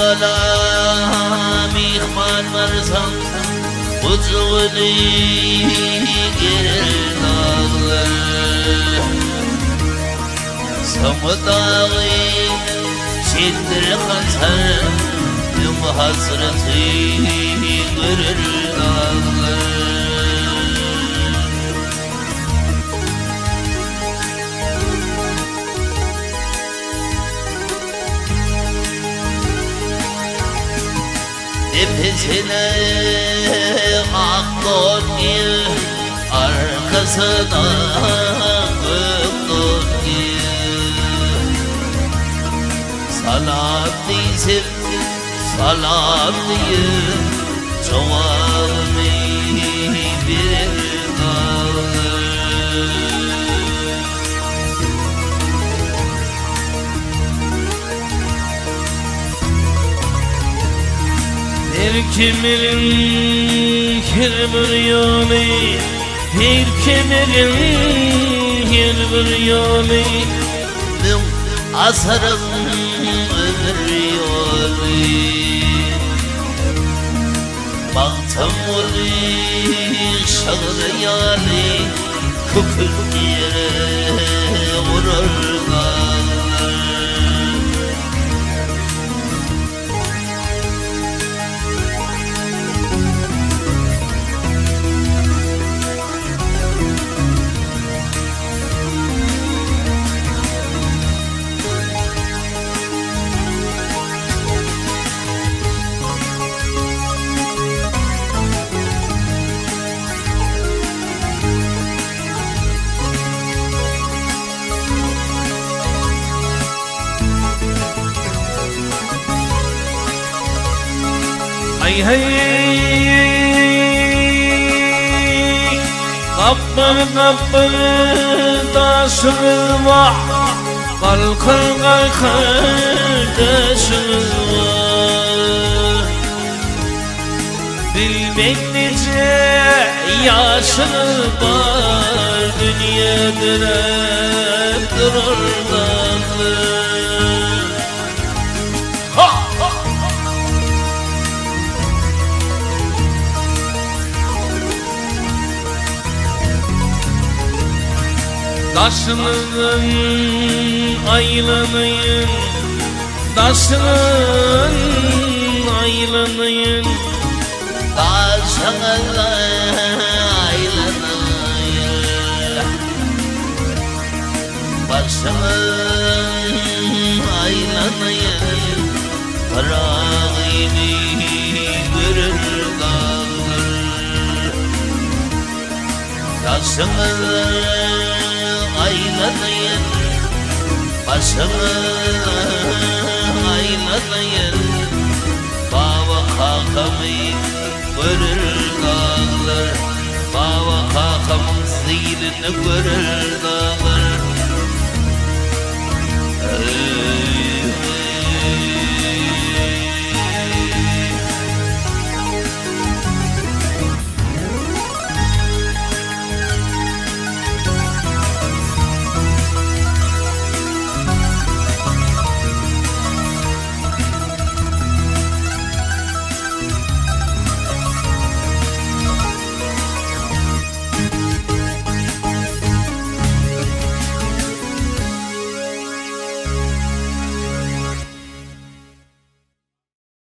Ola mihman varsan Ucunu gelir dağlar Samudağı şindir kansar Tüm hasreti görür dağlar Tepesine aklon gir Arkasına öklon gir Salam diysin, salam diyim Çoğalmayı bir dağlar Bir kemirin hirbir yolu Bir kemirin hirbir yolu Bin asarım ömür yolu Baktım olu şağır yali Kukul yere vurur Hey hey Kabbır kabbır taşımız var Kalkır kalkır taşımız var Bilmek nice yaşımız var Dünya döner durur dağlar Daşının aylanıyın Daşının aylanıyın Daşının aylanıyın Başının aylanıyın Karağını görür dağlar Daşının aylanayın Başımı aylanayın Baba kakamı görür dağlar Baba kakamın zilini görür dağlar